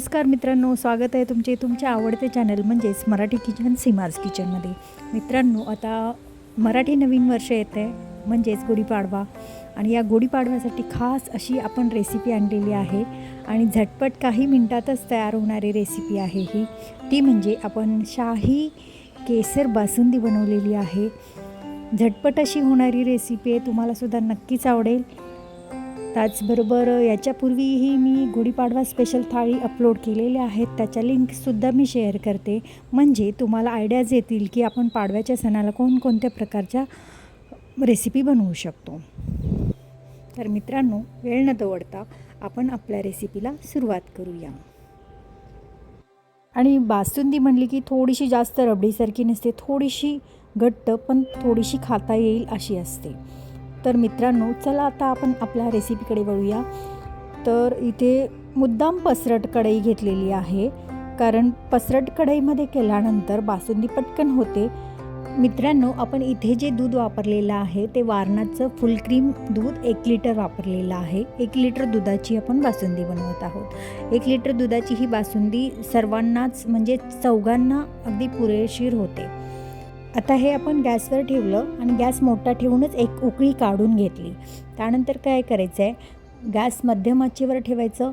नमस्कार मित्रांनो, स्वागत आहे तुमच्या आवडते चॅनल म्हणजेच मराठी किचन सीमाज किचनमध्ये. मित्रांनो, आता मराठी नवीन वर्ष येतं आहे म्हणजेच गुढीपाडवा. आणि या गुढीपाडव्यासाठी खास अशी आपण रेसिपी आणलेली आहे आणि झटपट काही मिनटातच तयार होणारी रेसिपी आहे ही. ती म्हणजे आपण शाही केसर बासुंदी बनवलेली आहे. झटपट अशी होणारी रेसिपी आहे, तुम्हालासुद्धा नक्कीच आवडेल. त्याचबरोबर याच्यापूर्वीही मी गुढीपाडवा स्पेशल थाळी अपलोड केलेल्या आहेत, त्याच्या लिंकसुद्धा मी शेअर करते, म्हणजे तुम्हाला आयडियाज येतील की आपण पाडव्याच्या सणाला कोणकोणत्या प्रकारच्या रेसिपी बनवू शकतो. तर मित्रांनो, वेळ न दवडता आपण आपल्या रेसिपीला सुरुवात करूया. आणि बासुंदी म्हणली की थोडीशी जास्त रबडीसारखी नसते, थोडीशी घट्ट पण थोडीशी खाता येईल अशी असते. तर मित्रांनो, चला आता आपण आपल्या रेसिपीकडे वळूया. तर इथे मुद्दाम पसरट कढई घेतलेली आहे, कारण पसरट कढईमध्ये केल्यानंतर बासुंदी पटकन होते. मित्रांनो, आपण इथे जे दूध वापरलेलं आहे ते वारणाचं फुल क्रीम दूध 1 लिटर वापरलेलं आहे. 1 लिटर दुधाची आपण बासुंदी बनवत आहोत. 1 लिटर दुधाची ही बासुंदी सर्वांनाच म्हणजे चौघांना अगदी पुरेशीर होते. आता हे आपण गॅसवर ठेवलं आणि गॅस मोठा ठेवूनच एक उकळी काढून घेतली. त्यानंतर काय करायचं आहे, गॅस मध्यम आचेवर ठेवायचं.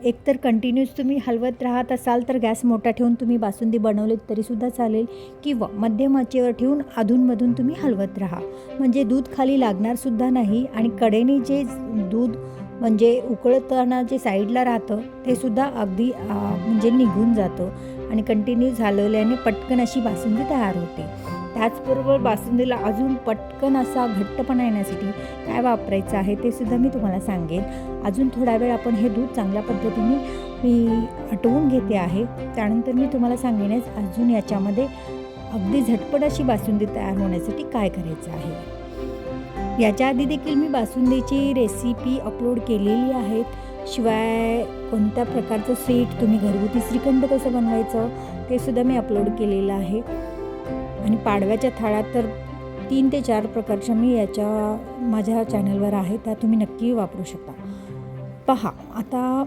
एकतर कंटिन्यूस तुम्ही हलवत राहत असाल तर गॅस मोठा ठेवून तुम्ही बासुंदी बनवलीत तरीसुद्धा चालेल, किंवा मध्यम आचेवर ठेवून अधूनमधून तुम्ही हलवत राहा, म्हणजे दूध खाली लागणारसुद्धा नाही आणि कडेने जे दूध म्हणजे उकळताना जे साईडला राहतं ते सुद्धा अगदी म्हणजे निघून जातं आणि कंटिन्यूस हलवल्याने पटकन अशी बासुंदी तयार होते. त्याचबरोबर बासुंदीला अजून पटकन असा घट्टपणा येण्यासाठी काय वापरायचं आहे ते सुद्धा मी तुम्हाला सांगेन. अजून थोडा वेळ आपण हे दूध चांगल्या पद्धतीने मी आटवून घेते आहे. त्यानंतर मी तुम्हाला सांगेनच अजून याच्यामध्ये अगदी झटपट अशी बासुंदी तयार होण्यासाठी काय करायचं आहे. याच्या आधी देखील मी बासुंदीची रेसिपी अपलोड केलेली आहेत. शिवाय कोणत्या प्रकारचं स्वीट, तुम्ही घरगुती श्रीखंड कसं बनवायचं ते सुद्धा मी अपलोड केलेलं आहे. आणि पाडव्याच्या थाळ्यात तर 3 ते 4 प्रकारच्या मी माझ्या चॅनलवर आहे, त्या तुम्ही नक्की वापरू शकता. पहा, आता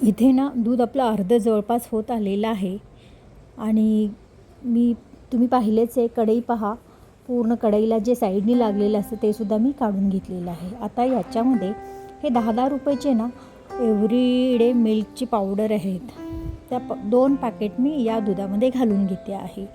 इथे ना दूध आपलं अर्ध जवळपास होत आलेलं आहे आणि तुम्ही पाहिलेच आहे, कढई पहा, पूर्ण कढईला जे साईडनी लागलेलं असतं ते सुद्धा मी काढून घेतलेलं आहे. आता याच्यामध्ये हे 10-10 रुपयाचे ना एव्हरीडे मिल्कची पावडर आहेत, त्या 2 पॅकेट मी या दुधामध्ये घालून घेते आहे.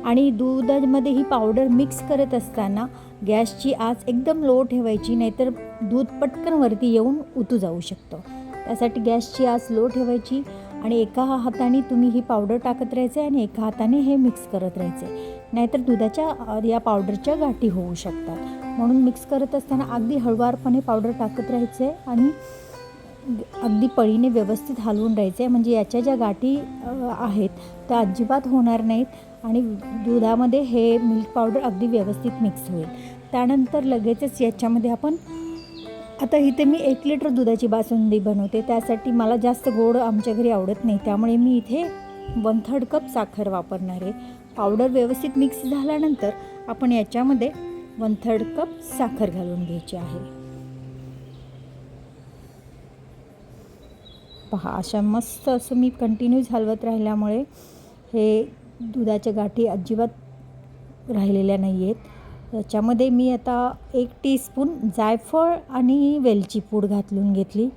आणि दुधामध्ये ही पावडर मिक्स करत असताना गॅसची आच एकदम लो ठेवायची, नाहीतर दूध पटकन वरती येऊन उतू जाऊ शकतं. त्यासाठी गॅसची आच लो ठेवायची आणि एका हाताने तुम्ही ही पावडर टाकत राहायचे आणि एका हाताने हे मिक्स करत राहायचे, नाहीतर दुधाच्या या पावडरच्या गाठी होऊ शकतात. म्हणून मिक्स करत असताना अगदी हळुवारपणे पावडर टाकत राहायचे आणि अगदी पळीने व्यवस्थित हलवून राहायचं आहे, म्हणजे याच्या ज्या गाठी आहेत त्या अजिबात होणार नाहीत आणि दुधामध्ये हे मिल्क पावडर अगदी व्यवस्थित मिक्स होईल. त्यानंतर लगेचच याच्यामध्ये आपण आता इथे मी 1 लिटर दुधाची बासुंदी बनवते, त्यासाठी मला जास्त गोड आमच्या घरी आवडत नाही, त्यामुळे मी इथे 1/3 कप साखर वापरणार आहे. पावडर व्यवस्थित मिक्स झाल्यानंतर आपण याच्यामध्ये 1/3 कप साखर घालून घ्यायची आहे. पहा, अशा मस्त असं मी कंटिन्यूस हलवत राहिल्यामुळे हे दुधाच्या गाठी अजिबात राहिलेल्या नाही आहेत. त्याच्यामध्ये मी आता 1 टीस्पून जायफळ आणि वेलची पूड घालून घेतली,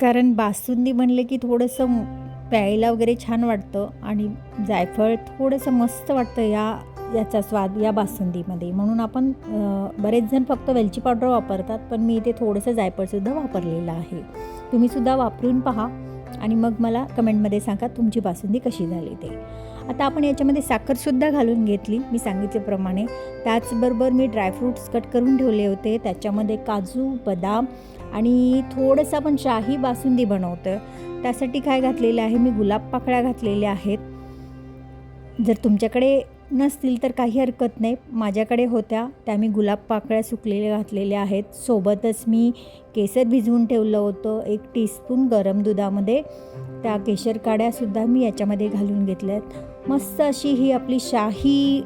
कारण बासुंदी बनले की थोडंसं प्यायला वगैरे छान वाटतं आणि जायफळ थोडंसं मस्त वाटतं याचा स्वाद या बासुंदीमध्ये, म्हणून आपण बरेच जण फक्त वेलची पावडर वापरतात, पण मी इथे थोडंसं जायफळसुद्धा वापरलेलं आहे. तुम्हीसुद्धा वापरून पहा आणि मग मला कमेंटमध्ये सांगा तुमची बासुंदी कशी झाली ते. आता आपण याच्यामध्ये साखरसुद्धा घालून घेतली मी सांगितल्याप्रमाणे. त्याचबरोबर मी ड्रायफ्रूट्स कट करून ठेवले होते, त्याच्यामध्ये काजू, बदाम आणि थोडंसं आपण शाही बासुंदी बनवतो त्यासाठी काय घातलेलं आहे, मी गुलाब पाकळ्या घातलेल्या आहेत. जर तुमच्याकडे नसतील तर काही हरकत नाही, माझ्याकडे होत्या त्या मी गुलाब पाकळ्या सुकलेल्या घातलेल्या आहेत. सोबतच मी केसर भिजवून ठेवलं होतं 1 टीस्पून गरम दुधामध्ये, त्या केशर काड्यासुद्धा मी याच्यामध्ये घालून घेतल्यात. मस्त अशी ही आपली शाही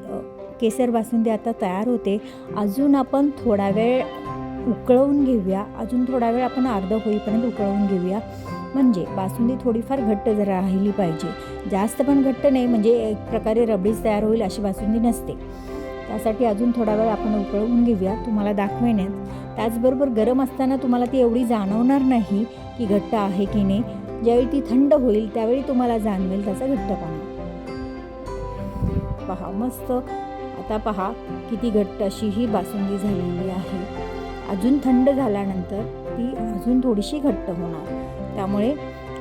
केसर बासुंदी आता तयार होते. अजून आपण थोडा वेळ उकळवून घेऊया, अजून थोडा वेळ आपण अर्ध होईपर्यंत उकळवून घेऊया, म्हणजे बासुंदी थोडीफार घट्ट जर राहिली पाहिजे, जास्त पण घट्ट नाही, म्हणजे एक प्रकारे रबडीच तयार होईल अशी बासुंदी नसते. त्यासाठी अजून थोडा वेळ आपण उकळवून घेऊया तुम्हाला दाखवण्यात. त्याचबरोबर गरम असताना तुम्हाला ती एवढी जाणवणार नाही की घट्ट आहे की नाही. ज्यावेळी ती थंड होईल त्यावेळी तुम्हाला जाणवेल त्याचा घट्टपणा. पहा मस्त, आता पहा किती घट्ट अशी ही बासुंदी झालेली आहे. अजून थंड झाल्यानंतर ती अजून थोडीशी घट्ट होणार. त्यामुळे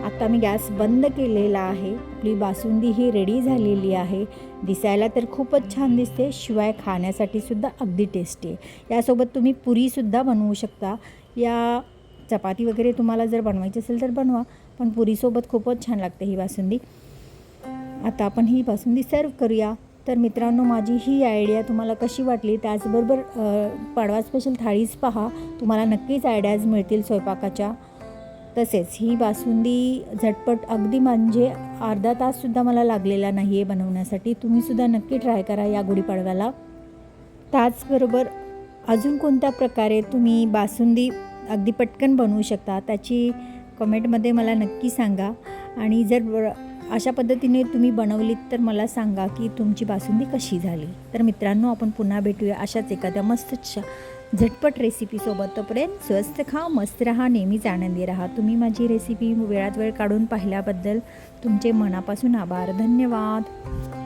आता मी गॅस बंद केलेला आहे. आपली बासुंदी ही रेडी झालेली आहे. दिसायला तर खूपच छान दिसते, शिवाय खाण्यासाठी सुद्धा अगदी टेस्टी आहे. यासोबत तुम्ही पुरीसुद्धा बनवू शकता. या चपाती वगैरे तुम्हाला जर बनवायची असेल तर बनवा, पण पुरीसोबत खूपच छान लागते ही बासुंदी. आता आपण ही बासुंदी सर्व करूया. तर मित्रांनो, माझी ही आयडिया तुम्हाला कशी वाटली, त्याचबरोबर पाडवा स्पेशल थाळीच पहा, तुम्हाला नक्कीच आयडियाज मिळतील स्वयंपाकाच्या. तसेच ही बासुंदी झटपट, अगदी म्हणजे अर्धा ताससुद्धा मला लागलेला नाही आहे बनवण्यासाठी. तुम्हीसुद्धा नक्की ट्राय करा या गुढीपाडव्याला. त्याचबरोबर अजून कोणत्या प्रकारे तुम्ही बासुंदी अगदी पटकन बनवू शकता त्याची कमेंटमध्ये मला नक्की सांगा. आणि जर अशा पद्धतीने तुम्ही बनवलीत तर मला सांगा की तुमची बासुंदी कशी झाली. तर मित्रांनो, आपण पुन्हा भेटूया अशाच एखाद्या मस्त झटपट रेसिपीसोबत. तोपर्यंत स्वस्त खा, मस्त राहा, नेहमीच आनंदी राहा. तुम्ही माझी रेसिपी वेळात वेळ काढून पाहिल्याबद्दल तुमचे मनापासून आभार. धन्यवाद.